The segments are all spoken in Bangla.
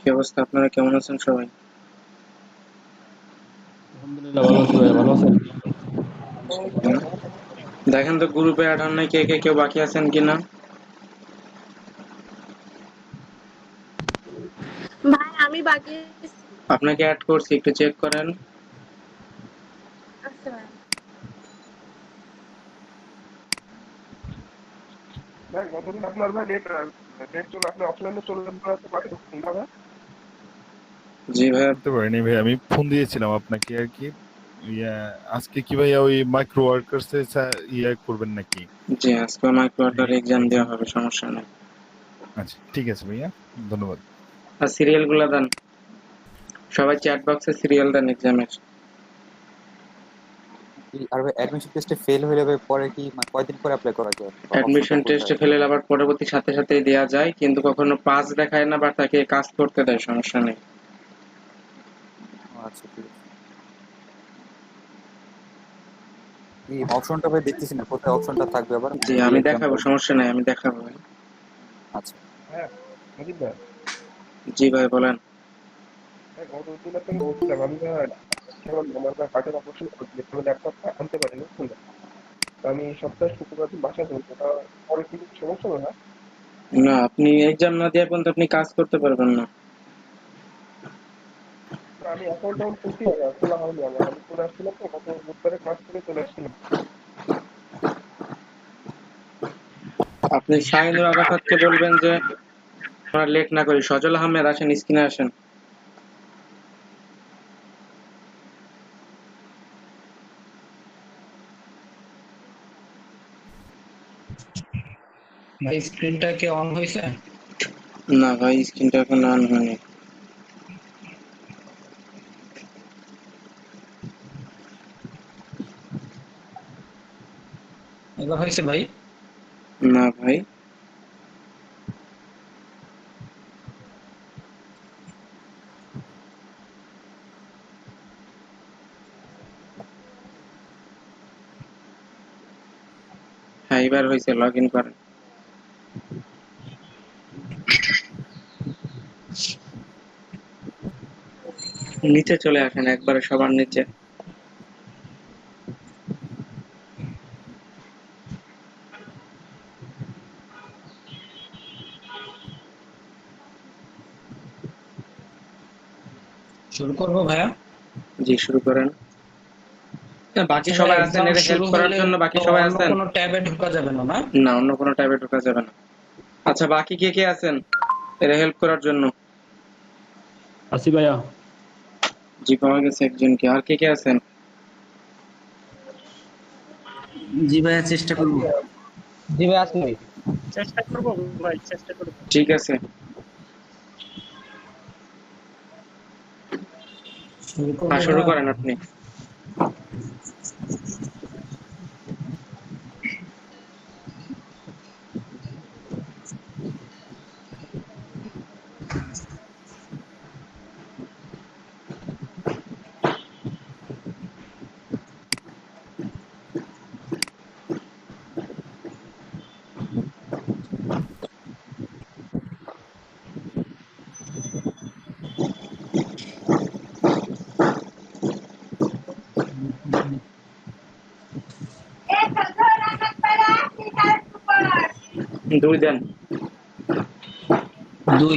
কি অবস্থা? আপনারা কেমন আছেন সবাই? আলহামদুলিল্লাহ ভালো আছি ভাই, ভালো আছেন? দেখেন তো গ্রুপে অ্যাড হন নাই, কে কেউ বাকি আছেন কিনা। ভাই আমি বাকি আছি। আপনাকে অ্যাড করছি, একটু চেক করেন। আচ্ছা ভাই। ভাই গতদিন আপনার ভাই নেট চলে আপনি অফলাইনে চলে যাবেন পাঠিয়ে ভাই। জি ভাইয়া। করতে পারিনি ভাই, আমি ফোন দিয়েছিলাম আপনাকে আর কি। আজকে কি ভাইয়া ওই মাইক্রো ওয়ার্কার্স করবেন নাকি? জি, আজকে মাইক্রো ওয়াটার এক্সাম দেওয়া হবে, সমস্যা নেই। আচ্ছা ঠিক আছে ভাইয়া, ধন্যবাদ। আর সিরিয়াল গুলা দেন, সবাই চ্যাট বক্সে সিরিয়াল দেন এক্সামের। আর ভাই অ্যাডমিশন টেস্টে ফেল হয়ে যাবে পরে কি মানে কয়দিন পরে অ্যাপ্লাই করা যায় বা অপশনটা অ্যাডমিশন টেস্টে কোথায়? ফেলে আবার পরবর্তী সাথে সাথেই দেওয়া যায়, কিন্তু কখনো পাস দেখায় না বা তাকে কাজ করতে দেয়, সমস্যা নেই। আচ্ছা ঠিক আছে। এই অপশনটা ভাই দেখতেছি না, কোথায় অপশনটা থাকবে আবার জি কি আমি এক্সামটা? দেখাবো, সমস্যা নাই, আমি দেখাবো ভাই। আচ্ছা হ্যাঁ মজিদ ভাই, জি ভাই বলেন। হ্যাঁ গতদিন আপনাকে বলছিলাম আমি ভাই আমার আমার ভাই হার্টের অপারেশন করছি, আমি ল্যাপটপটা আনতে পারিনি বুঝছেন? তো আমি সপ্তাহে শুক্রবার দিন বাসায় থাকবো, ওটা পরে কি কিছু সমস্যা হবে না? না, আপনি এক্সাম না দেওয়া পর্যন্ত আপনি কাজ করতে পারবেন না। তো আমি অ্যাকাউন্ট ডাউন করছি, খোলা হয়নি আমার, আমি চলে আসছিলাম তো গত বুধবারে ক্লাস করে চলে আসছিলাম। আপনি শাহিনুর আরাফাতকে বলবেন যে আমরা লেট না করি, সজল আহমেদ আসেন, স্ক্রিনে আসেন। ভাই স্ক্রিনটা কি অন হয়েছে? না ভাই, স্ক্রিনটা এখন অন হয়নি। এবার হয়েছে ভাই? না ভাই। হ্যাঁ এবার হয়েছে, লগ ইন করেন। নিচে চলে আসেন, একবারে সবার নিচে। শুরু করবো ভাইয়া? জি শুরু করেন। বাকি আচ্ছা ভাই, সবাই আছেন, এক্সাম এর শুরু হেল্প করার হলে জন্য বাকি তো সবাই অন্য আছেন? কোনো ট্যাবে ঢোকা যাবে না, না? না, অন্য কোনো ট্যাবে ঢোকা যাবে না। আচ্ছা বাকি কে কে আছেন এর হেল্প করার জন্য? আসি ভাইয়া। জি পাওয়া গেছে একজনকে, আর কে কে আছেন? জি ভাইয়া, চেষ্টা করবো। জি ভাই আসি ভাই। ঠিক আছে। শুরু করবো হ্যাঁ শুরু ভাইয়া? করেন আপনি। দুই দেন। 2।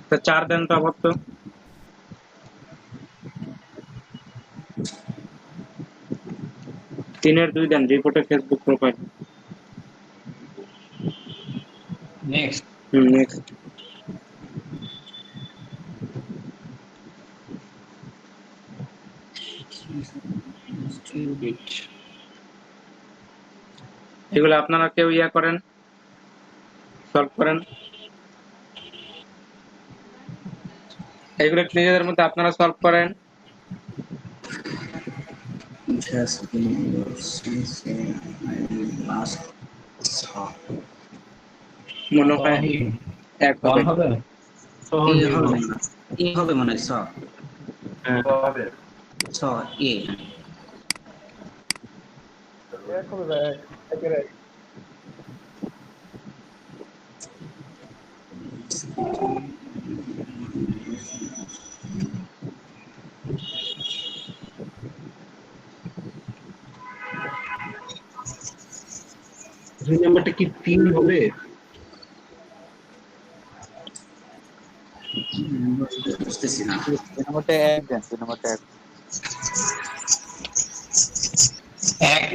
তা 4 দেন তো আবার তো। 3-এর 2 দেন, রিপোর্টে ফেসবুক প্রোফাইল। নেক্সট। নেক্সট। এগুলো আপনারা কেউ ইয়া করেন, সলভ করেন। এগুলো একটু নিজেদের মধ্যে আপনারা সলভ করেন। মনে হয় এক অন হবে। হবে? এ হবে মনে হয় ছ এ। এক হবে ভাই, একের এক। দুই নাম্বারটা কি 3 হবে? বুঝতেছি না। দুই নম্বরটা এক দেন, দুই নম্বরটা এক। এক।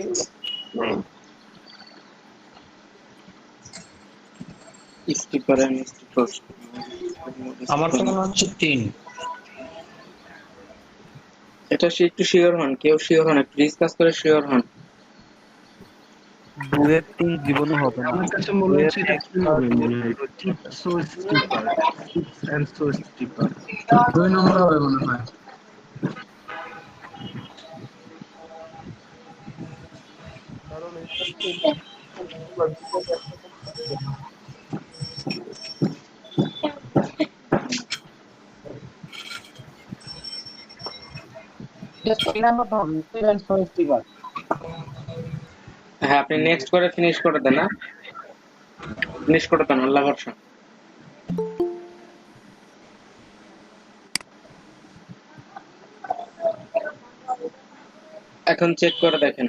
স্কিপ করেন, স্কিপ আমার তো মনে হচ্ছে 3। এটা সে একটু শিওর হন, কেউ শিওর হন, একটু ডিসকাস করে শিওর হন। দুয়ের তিন জীবনও হবে না। আমার কাছে মনে হচ্ছে এটা 3 হবে মনে হয়। So steeper, and so steeper. 2 number হবে মনে হয়। কারণ এটা এটা 3 নাম্বার হবে, এন্ড সো স্টিপার। হ্যাঁ, আপনি নেক্সট করে ফিনিশ করে দেন। না, ফিনিশ করে দেন, আল্লাহ ভরসা। এখন চেক করে দেখেন।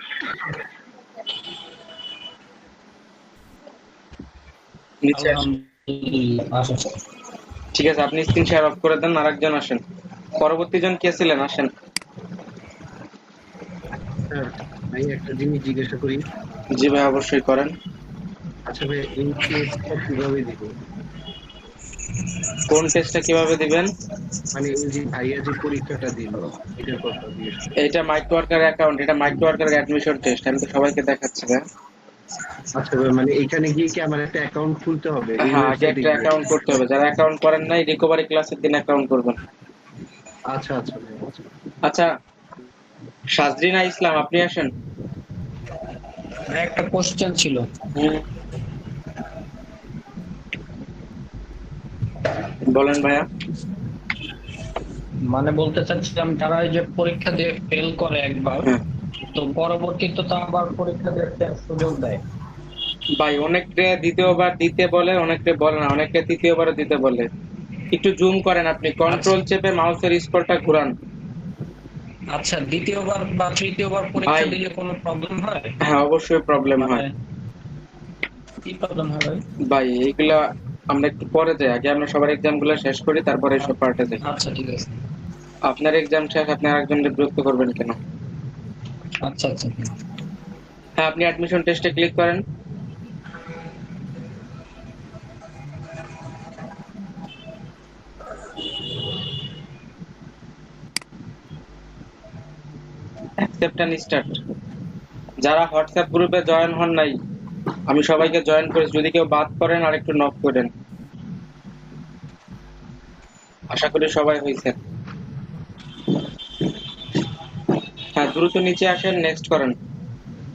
নিচে আসেন। ঠিক আছে, আপনি স্ক্রিন শেয়ার অফ করে দেন, আরেকজন আসেন। পরবর্তী জন কে ছিলেন? আসেন। ভাই একটা জিনিস জিজ্ঞাসা করি। জি ভাই, অবশ্যই করেন। আচ্ছা ভাই, এই টেস্টটা কিভাবে দিব? কোন টেস্টটা কিভাবে দিবেন? মানে এই যে ভাইয়া যে পরীক্ষাটা দিল, এটার কথা জিজ্ঞেস করি। এটা মাইক্রো ওয়ার্কার অ্যাকাউন্ট, এটা মাইক্রো ওয়ার্কার অ্যাডমিশন টেস্ট। আমি তো সবাইকে দেখাচ্ছি ভাই। আচ্ছা ভাই, মানে এখানে গিয়ে কি আমার একটা অ্যাকাউন্ট খুলতে হবে? এই হ্যাঁ, আগে ওয়েবসাইটে একটা গিয়ে? অ্যাকাউন্ট করতে হবে। যারা অ্যাকাউন্ট করেন নাই, রিকভারি ক্লাসের দিন অ্যাকাউন্ট করবেন। আচ্ছা আচ্ছা ভাই, আচ্ছা। আচ্ছা, সাজরিনা ইসলাম, আপনি আসেন। একটা কোশ্চেন ছিল। বলেন ভাইয়া। মানে বলতে চাচ্ছিলাম, যারা এই যে পরীক্ষা দিয়ে ফেল করে একবার, হ্যাঁ। তো পরবর্তীতে তো আবার পরীক্ষা দিয়ে একটা সুযোগ দেয়। ভাই, অনেকটা দ্বিতীয়বার দিতে বলে, অনেকটা বলে না, অনেকটা তৃতীয়বারও দিতে বলে। একটু জুম করেন, আপনি কন্ট্রোল চেপে মাউসের স্ক্রলটা ঘোরান। আচ্ছা, দ্বিতীয়বার বা তৃতীয়বার পরীক্ষা ভাই। দিলে কোনো প্রবলেম হয়? হ্যাঁ, অবশ্যই প্রবলেম হয়। কি প্রবলেম হয় ভাই? ভাই, এইগুলা আমরা একটু পরে যাই, আগে আমরা সবার এক্সাম গুলো শেষ করি, তারপরে এসব পার্টে যাই। আচ্ছা ঠিক আছে। আপনার এক্সাম শেষ, আপনি আরেকজনকে বিরক্ত করবেন কেন? আচ্ছা আচ্ছা। হ্যাঁ, আপনি অ্যাডমিশন টেস্টে ক্লিক করেন। Accept and start. যারা হোয়াটসঅ্যাপ গ্রুপে জয়েন হন নাই, আমি সবাইকে জয়েন করেছি। যদি কেউ বাদ করেন আর একটু নক করেন। আশা করি সবাই হয়েছে। হ্যাঁ, দ্রুত নিচে আসেন, নেক্সট করেন।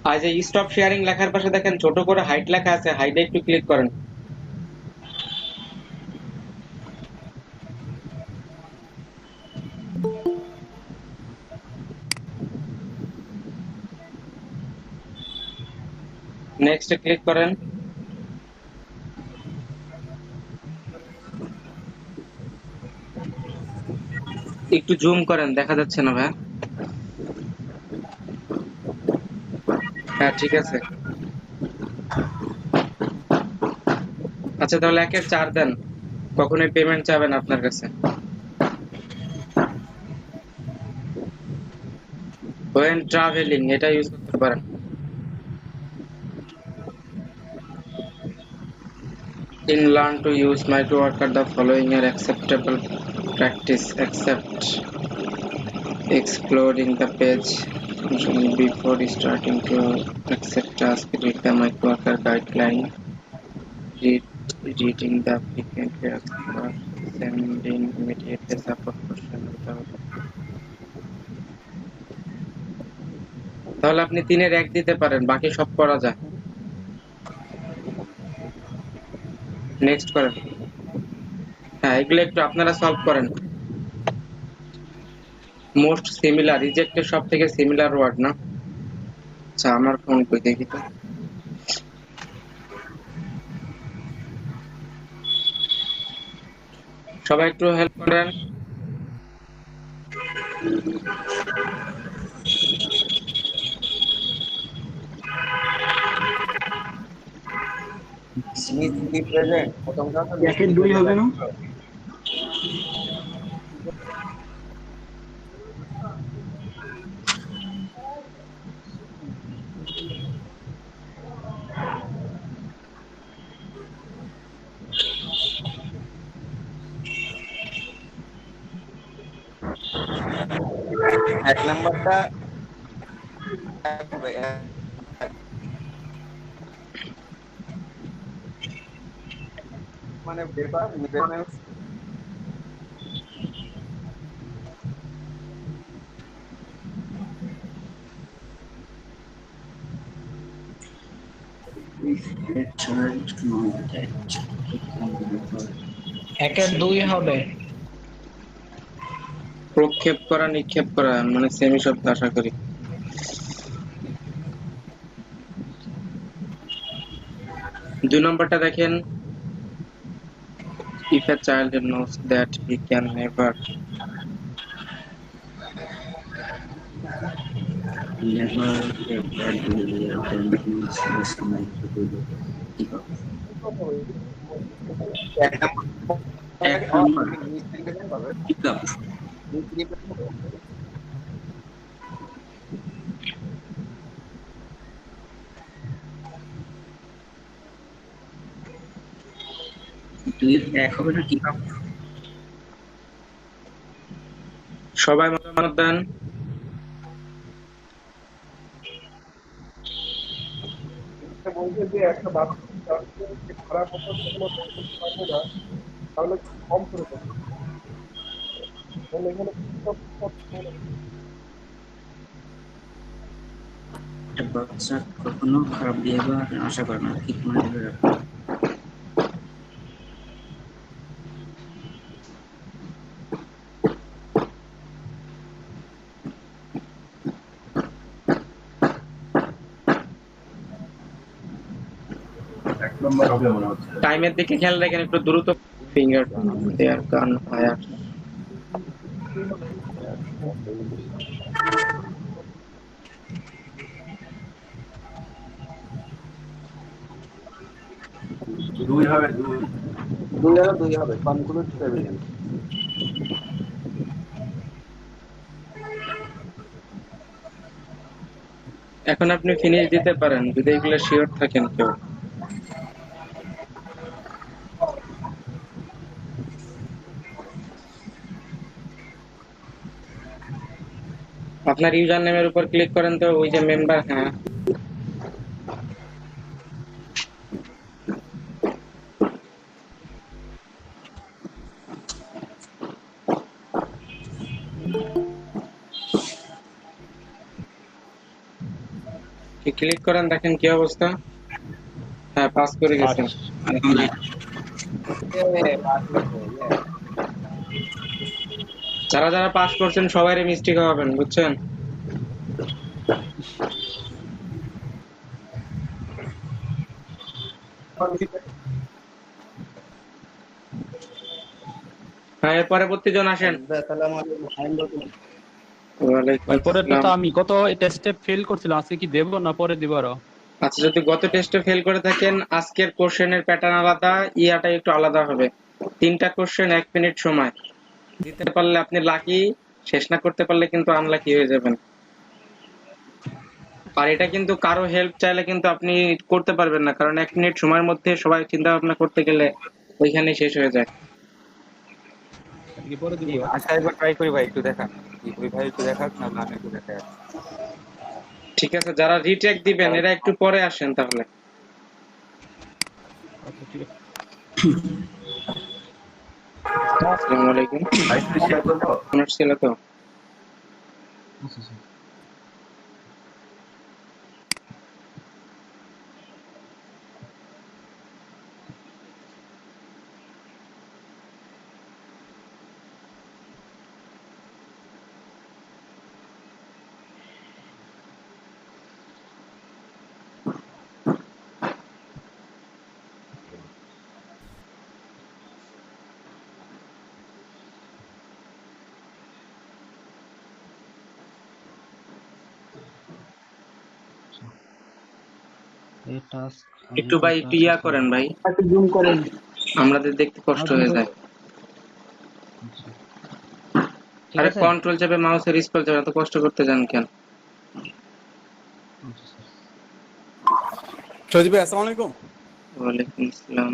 আর যে স্টপ শেয়ারিং লেখার পাশে দেখেন ছোট করে হাইড লেখা আছে, হাইডে একটু ক্লিক করেন। নেক্সট ক্লিক করেন। একটু জুম করেন, দেখা যাচ্ছে না ভাই। হ্যাঁ, ঠিক আছে। আচ্ছা, তাহলে 1/4 দেন। কখনোই পেমেন্ট চাবেন আপনার কাছে। when traveling এটা ইউজ করতে পারেন। in learn to use micro worker the following are acceptable practice except exploding the page before starting to accept task. Read the micro worker guideline. Reading the frequently asked for, sending immediate support question without। তাহলে আপনি 3-এর 1 দিতে পারেন, বাকি সব করা যায়। নেক্সট করেন। হ্যাঁ, এগুলো একটু আপনারা সলভ করেন। মোস্ট সিমিলার, রিজেক্টেড সব থেকে সিমিলার ওয়ার্ড না? আচ্ছা আমার ফোন কই দেখি তো। সবাই একটু হেল্প করেন। স্মিথ কি প্রেজেন্ট প্রথমটা তো একের দুই হবে না? এক নাম্বারটা মানে পেপার মানে একের দুই হবে। প্রক্ষেপ করা নিক্ষেপ করা মানে সেমি শব্দ আশা করি। দুই নম্বরটা দেখেন, if a child knows that he can never এক নাম্বার সবাই মতামত দেন। এটা বলছে যে একটা বাচ্চা যে খারাপ অভ্যাস কোনো করতে পারবে না, তাহলে কম করে করতে হবে। তাহলে এখানে সব সব বাচ্চা কখনো খারাপ বিহেভিয়ার আশা করে না, ঠিক মনে রাখবে। টাইমের দিকে খেয়াল রাখেন, একটু দ্রুত। ফিঙ্গার দেয়ার গান ফায়ার। দুই হবে কনক্লুড প্রেজেন্ট। এখন আপনি ফিনিশ দিতে পারেন যদি এগুলো শিওর থাকেন কেউ। আপনার ইউজার নেমের উপর ক্লিক করেন তো, ওই যে মেম্বার, হ্যাঁ ক্লিক করেন, দেখেন কি অবস্থা। হ্যাঁ পাস করে গেছেন। যারা যারা পাস করছেন সবাই মিষ্টি খাওয়াবেন, বুঝছেন? হ্যাঁ এর পরবর্তী জন আসেন। ওয়ালাইকুম ভাই পরেরটা আসসালাম। তো আমি গত টেস্টে ফেল করছিলাম, আজকে কি দেবো না পরে দিব আরো? আচ্ছা যদি গত টেস্টে ফেল করে থাকেন, আজকের কোশ্চেনের প্যাটার্ন আলাদা, ইয়াটা একটু আলাদা হবে। 3টা কোশ্চেন 1 মিনিট সময় দিতে পারলে আপনি লাকি, শেষ না করতে পারলে কিন্তু আনলাকি হয়ে যাবেন। আর এটা কিন্তু কারো হেল্প চাইলে কিন্তু আপনি করতে পারবেন না, কারণ 1 মিনিট সময়ের মধ্যে সবাই চিন্তা ভাবনা করতে গেলে ওইখানে শেষ হয়ে যায়। কি পরে দিব? আচ্ছা একবার ট্রাই করি ভাই, একটু দেখান কি ওই ভাই একটু দেখাক না, আমি একটু দেখাই। ঠিক আছে, যারা রিটেক দিবেন এরা একটু পরে আসেন তাহলে। আচ্ছা ঠিক আছে। আসসালামু আলাইকুম। অনার্স ছিল তো? এই টাস্ক একটু ভাই একটু ইয়া করেন ভাই, একটু জুম করেন। আমাদের দেখতে কষ্ট হয়ে যায়। ঠিক আরে আছে কন্ট্রোল চাপে মাউসের স্ক্রল চাপে এত কষ্ট করতে যান কেন? সজিব ভাই আসসালামু আলাইকুম। ওয়ালাইকুম আসসালাম।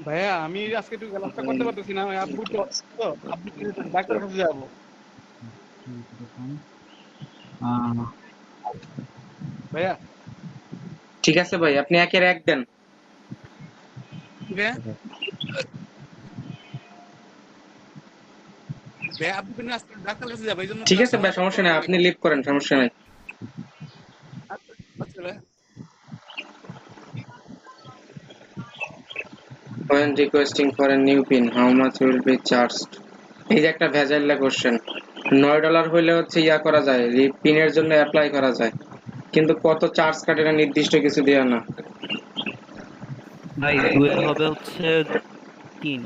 ভাইয়া আমি আজকে একটু ক্লাসটা করতে পারতেছি না, ওই আব্বু তো তো আব্বু ডাক্তার কাছে যাবো। ভাইয়া ঠিক আছে ভাই, আপনি একের এক দেন। ভাইয়া ভাইয়া আব্বু কিন্তু আজকে ডাক্তার কাছে যাবো, এই জন্য ঠিক আছে ভাই, সমস্যা নাই, আপনি লিভ করেন, সমস্যা নাই। আচ্ছা ভাইয়া। When requesting for a new pin, how much will be charged? এই যে একটা ভেজাইলা কোশ্চেন। $9 হইলে হচ্ছে ইয়া করা যায়, পিনের জন্য অ্যাপ্লাই করা যায়, কিন্তু কত চার্জ কাটে না নির্দিষ্ট কিছু দেওয়া না। ভাই ডুয়েল হবে হচ্ছে 3।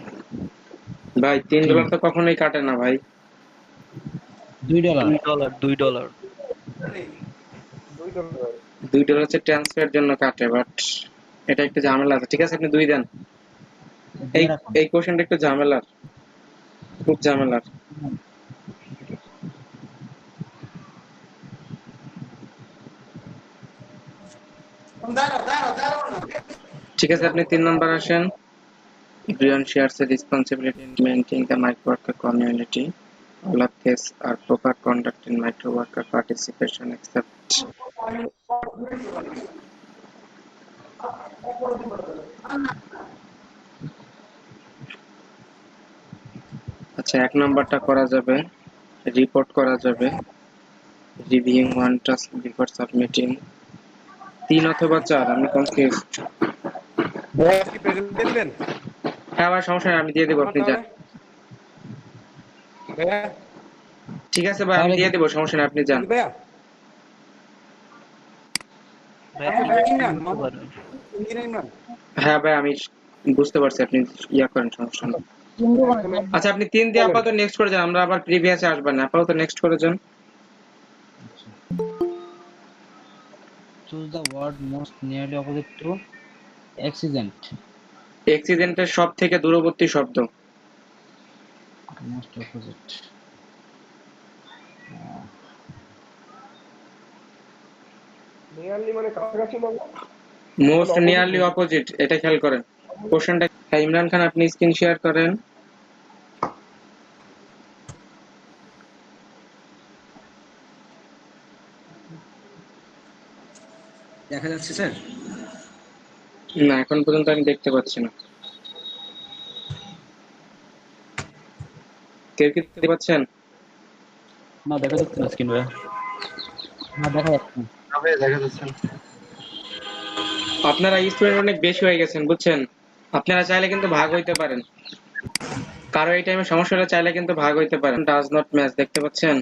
ভাই $3 তো কখনোই কাটে না ভাই। $2 $2 $2 $2 হচ্ছে ট্রান্সফারের জন্য কাটে, বাট এটা একটু ঝামেলা আছে। ঠিক আছে, আপনি 2 দেন। এই কোশ্চেনটা একটু ঝামেলার, খুব ঝামেলার। ঠিক আছে, আপনি 3 নাম্বার আসেন। Everyone shares a responsibility in maintaining the microworker community. All of these are proper conduct in microworker participation except আচ্ছা, 1 নাম্বারটা করা যাবে, রিপোর্ট করা যাবে, reviewing one task before submitting. 3 অথবা 4, আমি কনফিউজ। ভাইয়া কি প্রেজেন্ট দিবেন? হ্যাঁ ভাই, সমস্যা নেই, আমি দিয়ে দেবো, আপনি যান। ভাইয়া ঠিক আছে ভাই, আমি দিয়ে দেবো, সমস্যা নেই, আপনি যান। ভাইয়া হ্যাঁ ভাই, আমি বুঝতে পারছি, আপনি ইয়া করেন, সমস্যা নেই। আচ্ছা, আপনি 3 দিয়ে আপাতত নেক্সট করে যান, আমরা আবার প্রিভিয়াসে আসবেন না, আপাতত নেক্সট করে যান। choose the word most nearly opposite to accident. অ্যাক্সিডেন্টের সব থেকে দূরবর্তী শব্দ। Most opposite. নিয়ারলি মানে কাছাকাছি মানে মোস্ট নিয়ারলি অপোজিট, এটা খেয়াল করেন কোশ্চেনটা। হ্যাঁ, ইমরান খান, আপনি স্ক্রিন শেয়ার করেন। দেখা যাচ্ছে স্যার? না, এখন পর্যন্ত আমি দেখতে পাচ্ছি না। কেউ কি দেখতে পাচ্ছেন? না দেখা যাচ্ছে না স্ক্রিন ভাইয়া। না দেখা যাচ্ছে না। আপনারা স্টুডেন্ট অনেক বেশি হয়ে গেছেন, বুঝছেন? আপনারা চাইলে কিন্তু ভাগ হইতে পারেন, কারো এই টাইমে সমস্যা হলে চাইলে কিন্তু ভাগ হইতে পারেন। ডাজ নট ম্যাচ, দেখতে পাচ্ছেন?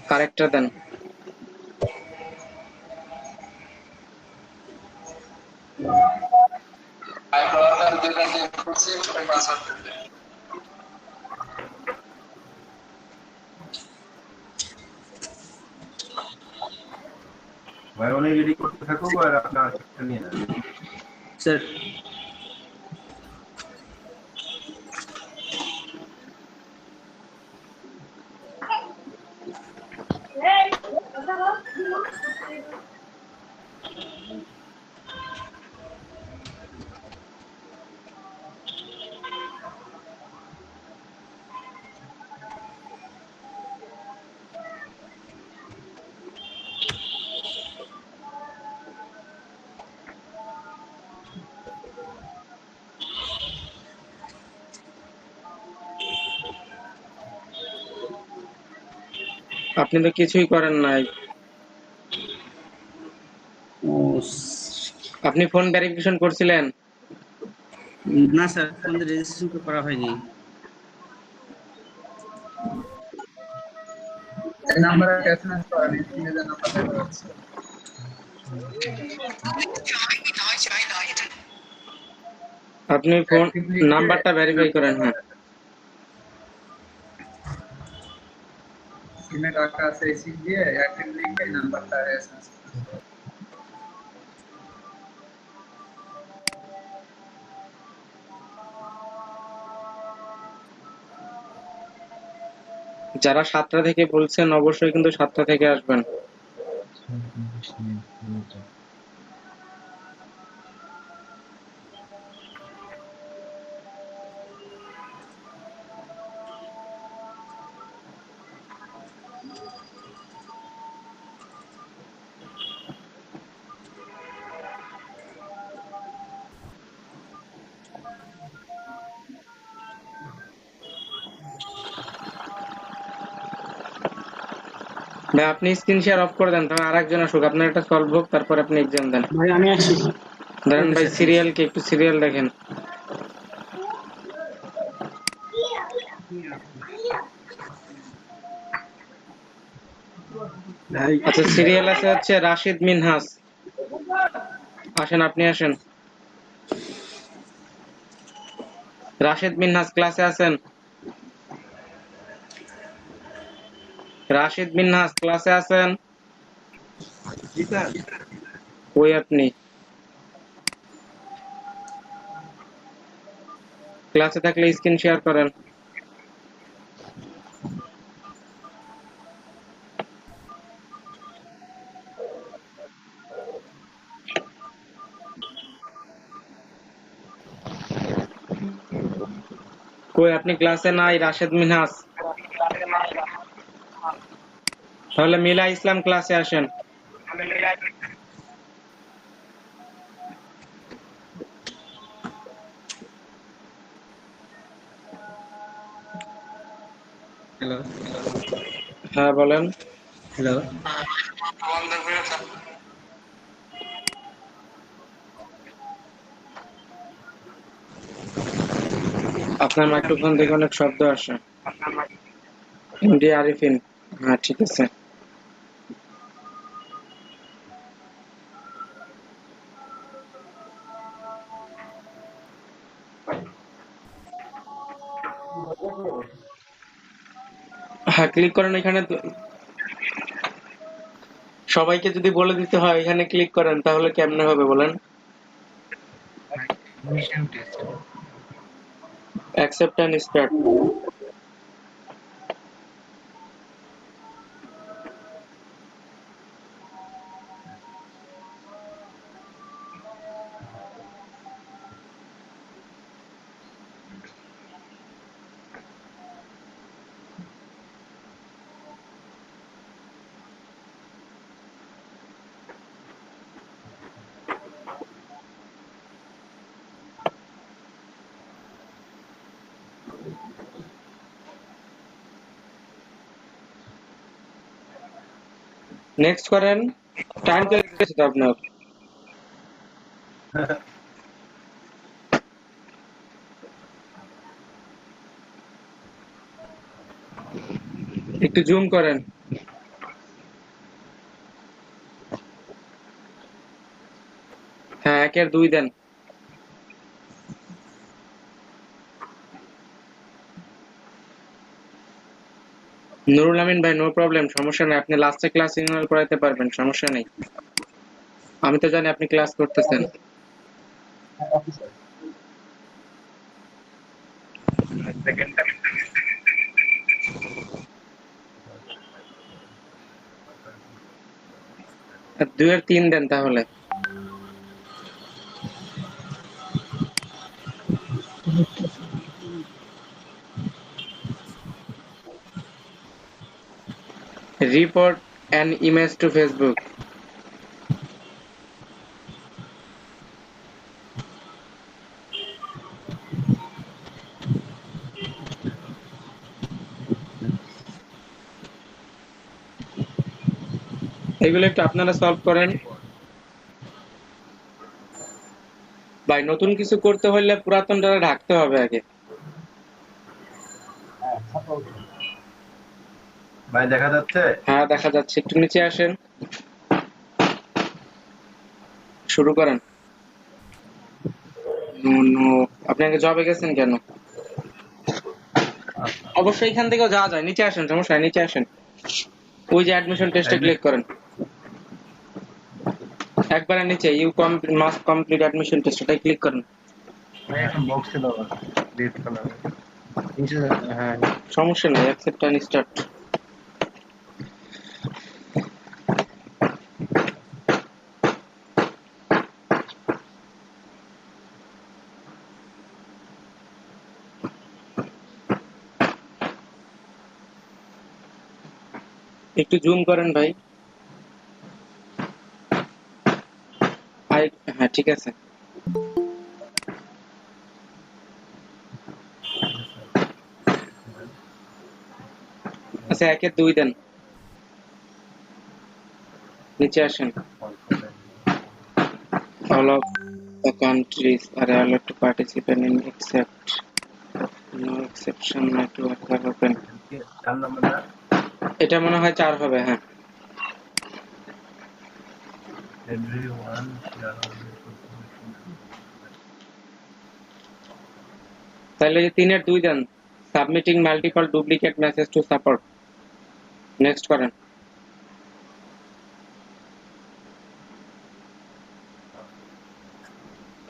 কারেক্টটা দেন। ভাই অনেক রেডি করতে থাকো আর আপনার একটা নিয়ে নেন। স্যার আপনি তো কিছুই করেন নাই। আপনি ফোন ভেরিফিকেশন করছিলেন? না স্যার, ফোন রেজিস্ট্রেশন করা হয়নি। নাম্বার এসএমএস করেন, স্ক্রিনে যে নাম্বার দেখা যাচ্ছে। আপনি ফোন নাম্বারটা ভেরিফাই করেন। হ্যাঁ, সিমে টাকা আছে রিসিভ দিয়ে অ্যাক্টিভ লিখে নাম্বারটা এসএমএস যারা 7টা থেকে বলছেন অবশ্যই কিন্তু 7টা থেকে আসবেন। ভাই আপনি স্ক্রিন শেয়ার অফ করে দেন, তাহলে আরেকজন আসুক, আপনার একটা সলভ হোক, তারপর আপনি এক্সাম দেন। ভাই আমি আসছি। ধরেন ভাই সিরিয়াল কি একটু সিরিয়াল দেখেন। আচ্ছা সিরিয়াল আছে হচ্ছে রাশিদ মিনহাস, আসেন আপনি আসেন। রাশিদ মিনহাস ক্লাসে আছেন? রাশিদ মিনহাস ক্লাসে আছেন? কই আপনি? ক্লাসে থাকলে স্ক্রিন শেয়ার করেন। কই আপনি ক্লাসে নাই রাশেদ মিনহাস? তাহলে মিলা ইসলাম ক্লাসে আসেন। হ্যালো হ্যাঁ বলেন। হ্যালো আপনার মাইক্রোফোন থেকে অনেক শব্দ আসে। এমডি আরিফিন, হ্যাঁ ঠিক আছে। হ্যাঁ ক্লিক করেন এখানে। সবাইকে যদি বলে দিতে হয় এখানে ক্লিক করেন, তাহলে কেমনে হবে বলেন? Accept and start. নেক্সট করেন। টাইম চলে গেছে তো আপনার। একটু জুম করেন। হ্যাঁ 1-2 দেন। নুরুল আমিন ভাই নো প্রবলেম, সমস্যা নেই, আপনি লাস্টে ক্লাস ইনরোল করাতে পারবেন, সমস্যা নেই। আমি তো জানি আপনি ক্লাস করতেছেন। আর 2-3 দেন তাহলে। Report an image to Facebook. এগুলো একটু আপনারা সলভ করেন। ভাই নতুন কিছু করতে হলে পুরাতনটা ঢাকতে হবে আগে। ভাই দেখা যাচ্ছে? হ্যাঁ দেখা যাচ্ছে, একটু নিচে আসেন, শুরু করেন। আপনি আগে জবে গেছেন কেন? অবশ্যই এখান থেকেও যাওয়া যায়, নিচে আসেন, সমস্যা নেই, নিচে আসেন। ওই যে অ্যাডমিশন টেস্টে ক্লিক করেন, একবারে নিচে you must complete admission test, এটাই ক্লিক করেন। ভাই এখন বক্সে দাও রেড কালার। হ্যাঁ সমস্যা নেই, অ্যাকসেপ্ট এন্ড স্টার্ট। একটু জুম করেন ভাই। হ্যাঁ ঠিক আছে। আচ্ছা, 1-2 দেন, নিচে আসেন। All of the countries are allowed to participate in except no exception network are open. এটা মনে হয় 4 হবে। হ্যাঁ, তাহলে 3-2 দেন। Submitting multiple duplicate message to support. Next করেন।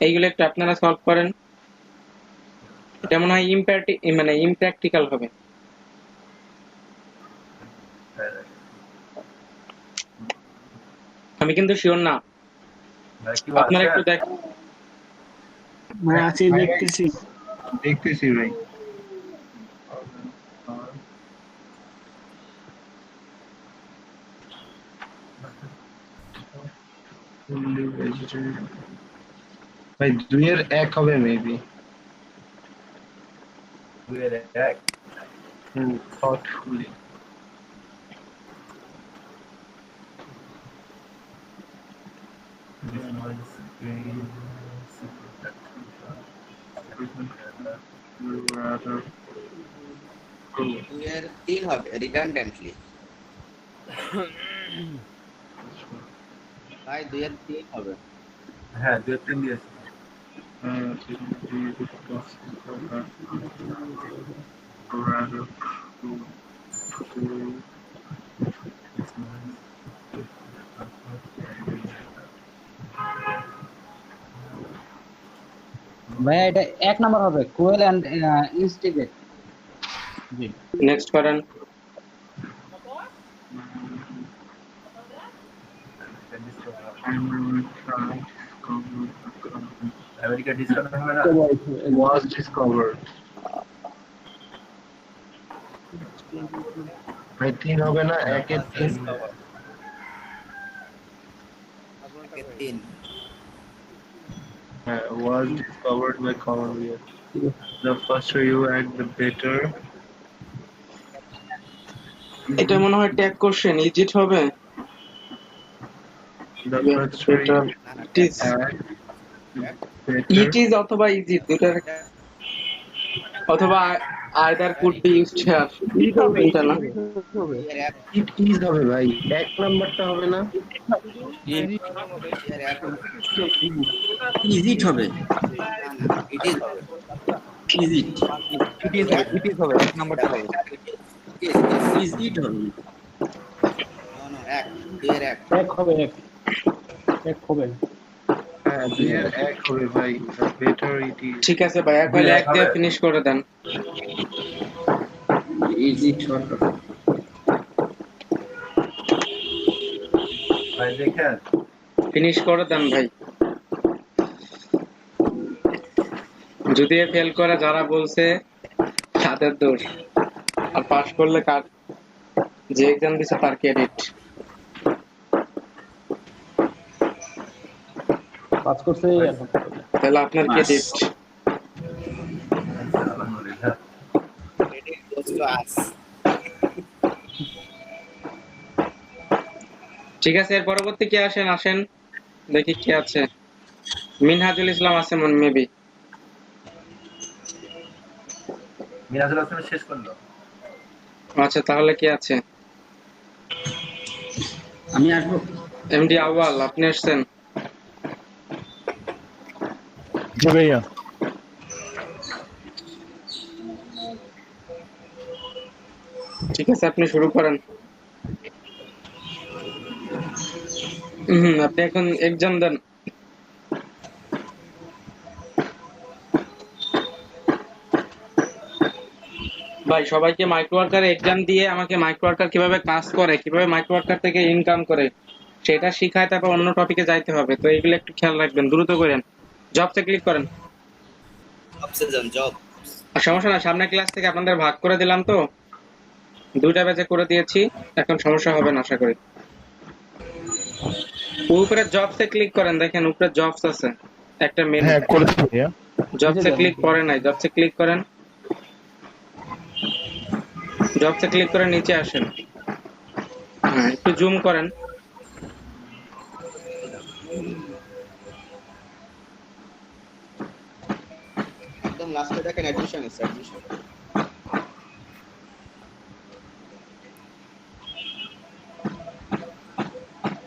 এইগুলো একটু আপনারা সলভ করেন। এটা মনে হয় ইমপ্র্যাকটিক্যাল হবে। আমি কিন্তু শিওর না, আপনারা একটু দেখ। ভাই আছি, দেখতেছি ভাই। ভাই 2-1 হবে মেবি। 2-1 thoughtfully. এর 3 হবে রিডান্ডেন্টলি। ভাই 2-3 হবে। হ্যাঁ 2-3 দিয়েছে। ভাইয়া এটা 1 নাম্বার হবে, কোয়েল এন্ড ইনস্টিগেট। জি, নেক্সট করেন। আমেরিকা ডিসকভার হবে না? Was discovered. ভাই 3 হবে না? 1-3 3 was discovered by Commonwealth. The faster you act, the better. এটা মনে হয় ট্যাগ কোশ্চেন, ইজিট হবে। The faster you it is act, better. It is অথবা ইজিট, দুটার অথবা either could be used here. এটা না, It is হবে ভাই, 1 নাম্বারটা হবে না? ইজিট হবে। ইট ইজ হবে। ইজিট ইট ইজ হবে, 1 নাম্বারটা হবে। ইজিট হবে। নো নো 1 2-1 1 হবে, 1 হবে। হ্যাঁ 2-1 হবে ভাই। The better it is. ঠিক আছে ভাই, একবার 1 দিয়ে ফিনিশ করে দেন। ইজিট হবে। ভাই দেখেন ফিনিশ করে দেন ভাই। যদি ফেল করে যারা বলছে তাদের দোষ, আর পাস করলে কার, যে এক্সাম দিছে তার ক্রেডিট। কাজ করছে এখন। তাহলে আপনার ক্রেডিট। আলহামদুলিল্লাহ। Credit goes to us. ঠিক আছে, এর পরবর্তী কে আসেন দেখি কে আছে। মিনহাজুল ইসলাম আছে মেবি। মিরাজুল হাসান শেষ করলো। আচ্ছা, তাহলে কে আছে? আমি আসবো। এমডি আউয়াল, আপনি আসছেন? জি ভাইয়া। ঠিক আছে, আপনি শুরু করেন। আপনি এখন এক্সাম দেন। ভাই সবাইকে মাইক্রো ওয়ার্কার এক্সাম দিয়ে আমাকে মাইক্রো ওয়ার্কার কিভাবে কাজ করে, কিভাবে মাইক্রো ওয়ার্কার থেকে ইনকাম করে সেটা শিখায়, তারপর অন্য টপিকে যাইতে হবে। তো এগুলো একটু খেয়াল রাখবেন, দ্রুত করেন। জবসে ক্লিক করেন। আর সমস্যা না, সামনের ক্লাস থেকে আপনাদের ভাগ করে দিলাম, তো 2টা ব্যাচে করে দিয়েছি, এখন সমস্যা হবে না আশা করি। উপরে জবসে ক্লিক করেন, দেখেন উপরে জবস আছে একটা মেনু। হ্যাঁ করেছি ভাইয়া। জবসে ক্লিক করে নাই, জবসে ক্লিক করেন। জবসে ক্লিক করে নিচে আসেন। হ্যাঁ, একটু জুম করেন। একদম লাস্টে দেখেন অ্যাডমিশন আছে, অ্যাডমিশন।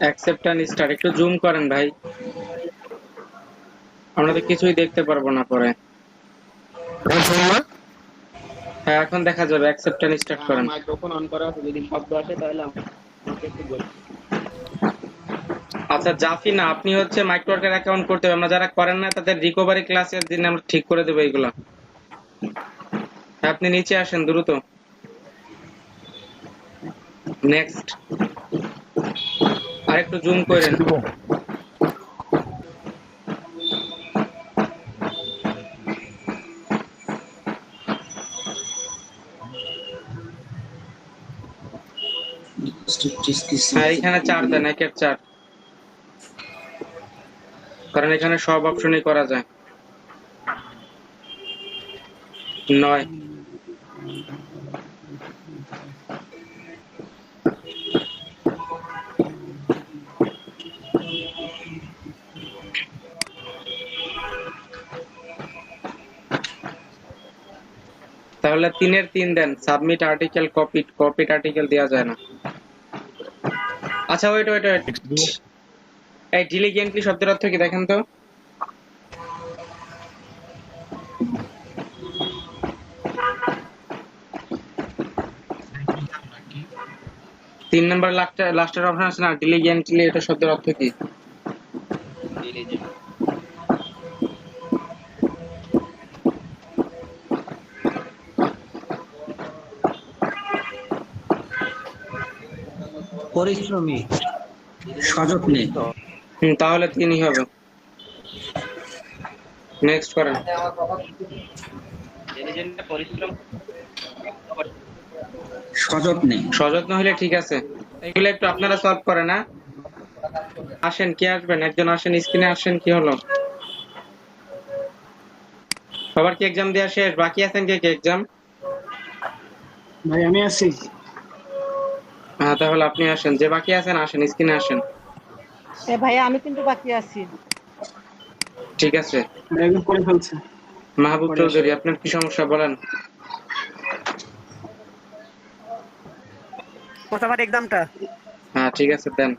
অ্যাকসেপ্ট এন্ড স্টার্ট, একটু জুম করেন ভাই, আমরা তো কিছুই দেখতে পারবো না পরে। হ্যাঁ এখন দেখা যাবে, অ্যাকসেপ্ট এন্ড স্টার্ট করেন। মাইক্রোফোন অন করা আছে, যদি শব্দ আসে তাহলে আমাকে একটু বলুন। আচ্ছা জাফি না, আপনি হচ্ছে মাইক্রো ওয়ার্কার অ্যাকাউন্ট করতে হবে, আমরা যারা করেন না তাদের রিকভারি ক্লাসের দিন আমরা ঠিক করে দেবো এগুলো। আপনি নিচে আসেন দ্রুত। নেক্সট, আরেকটু জুম করেন। হ্যাঁ এখানে 4 দেন, 1-এর 4, কারণ এখানে সব অপশনই করা যায়। 9, তাহলে 3-এর 3 দেন। সাবমিট আর্টিকেল, কপিড আর্টিকেল দেওয়া যায় না। আচ্ছা ওয়েট, এই ডিলিগেন্টলি শব্দের অর্থ কি দেখেন তো? তিন নম্বর লাস্টের অপশন আছে না, ডিলিগেন্টলি, এটা শব্দের অর্থ কি? পরিশ্রমী, সযত্নে। তাহলে 3ই হবে। নেক্সট করেন। সযত্ন হলে ঠিক আছে। এগুলো একটু আপনারা সলভ করেন। না আসেন, কে আসবেন? একজন আসেন, স্ক্রিনে আসেন। কি হলো, সবার কি এক্সাম দেওয়া শেষ? বাকি আছেন কে কে এক্সাম? ভাই আমি আছি। হ্যাঁ তাহলে আপনি আসেন, যে বাকি আছেন আসেন, স্ক্রিনে আসেন। ভাইয়া আমি কিন্তু বাকি আছি। ঠিক আছে, একদম করে ফেলছে। মাহবুব চৌধুরী, আপনার কি সমস্যা বলেন? আমার এক্সামটা। হ্যাঁ ঠিক আছে, দেন।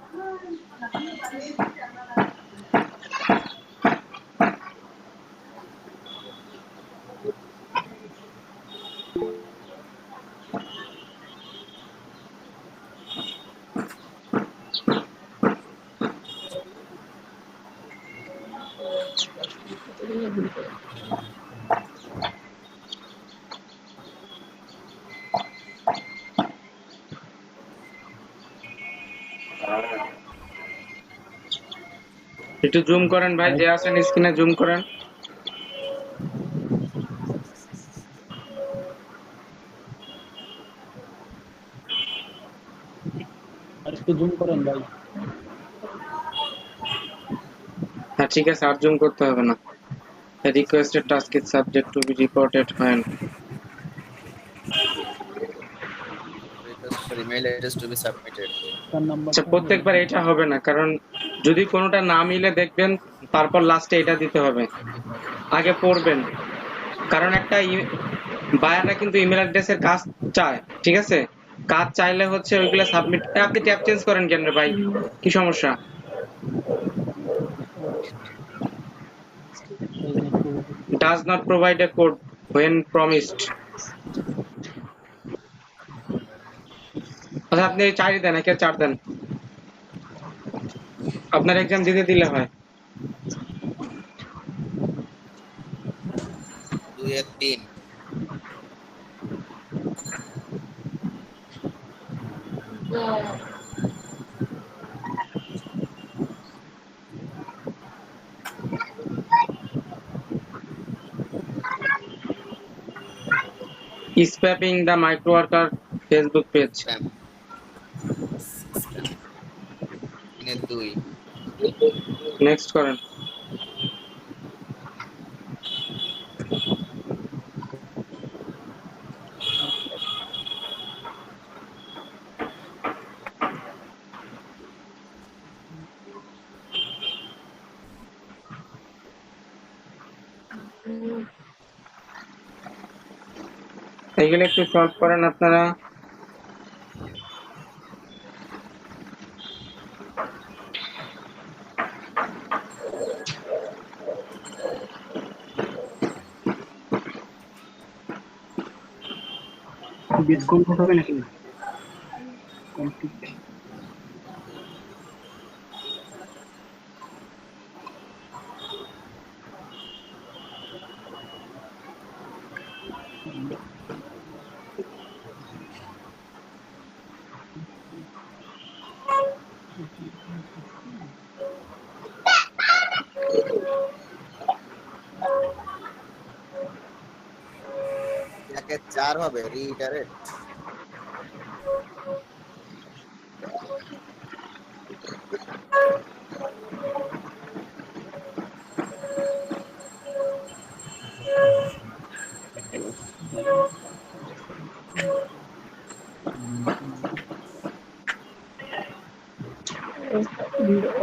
একটু জুম করেন ভাই, যে আছেন স্ক্রিনে জুম করেন। একটু জুম করেন ভাই। হ্যাঁ ঠিক আছে, আর জুম করতে হবে না। Requested task is subject to be reported when. আচ্ছা প্রত্যেকবার এটা হবে না, কারণ যদি কোনোটা না মিলে দেখবেন তারপর লাস্টে এটা দিতে হবে। আগে পড়বেন, কারণ একটা বায়াররা কিন্তু ইমেল অ্যাড্রেসের কাজ চায়, ঠিক আছে? কাজ চাইলে হচ্ছে ওইগুলো সাবমিট। আপনি ট্যাব চেঞ্জ করেন কেন রে ভাই, কি সমস্যা? does not provide a code when promised। আচ্ছা আপনি 4 দেন, 1-এর 4 দেন, আপনার এক্সাম দিতে দিলে হয়। 2-এর 3। Spamming the micro worker Facebook page. Next করেন। এইগুলো একটু সলভ করেন আপনারা। ডিসকাউন্ট হবে নাকি? কমপ্লিট। একে 4 হবে রিইটারেট।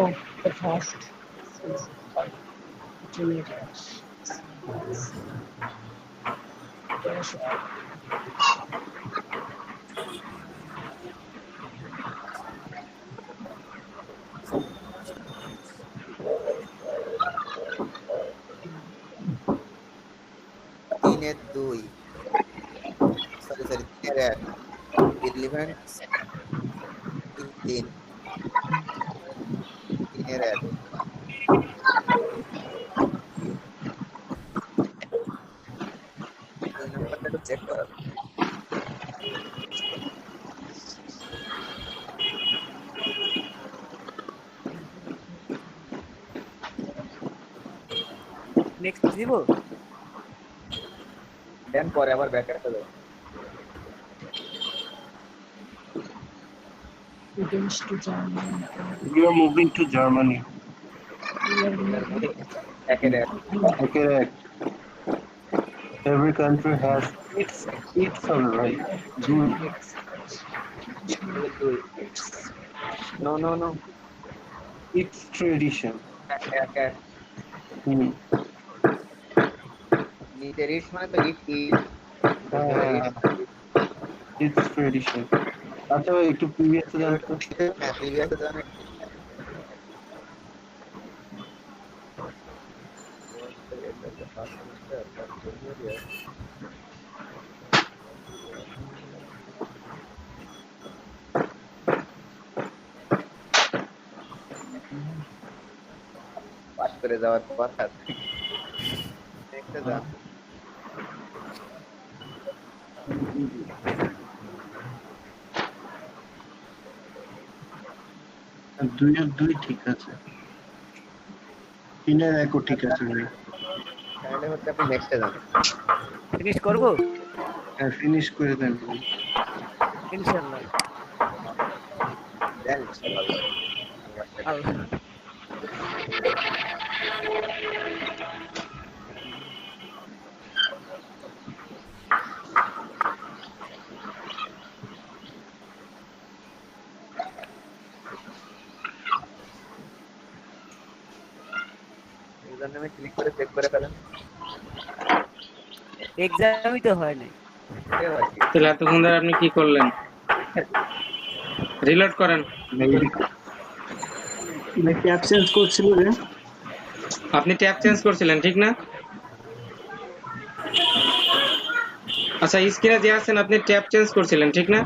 of the past তিনের 2 সরি 3 11 3 3 নাম্বারটা চেক করা। নেক্সট দিব দেন পরে আবার ব্যাক করতে হবে। We are moving to Germany. Correct. Every country has its own right. No. It's tradition. It's tradition. আচ্ছা ভাই একটু প্রিভিয়াস জানো তো? হ্যাঁ প্রিভিয়াস জানো। পাস করে যাওয়ার কথা। দেখতে যা। দুই ঠিক আছে, 3 1 ঠিক আছে ভাই। তাহলে হচ্ছে আপনি নেক্সটে যান। ফিনিশ করব? হ্যাঁ ফিনিশ করে দেন ইনশাআল্লাহ। দেন ইনশাআল্লাহ। আল্লাহ নামে ক্লিক করে চেক করে ফেলেন। এক্সামই তো হয় নাই। তাহলে এতক্ষণ ধরে আপনি কি করলেন? রিলোড করেন। ট্যাব চেঞ্জ করছিল রে। আপনি ট্যাব চেঞ্জ করছিলেন ঠিক না? আচ্ছা স্ক্রিনে যে আছেন আপনি ট্যাব চেঞ্জ করছিলেন ঠিক না?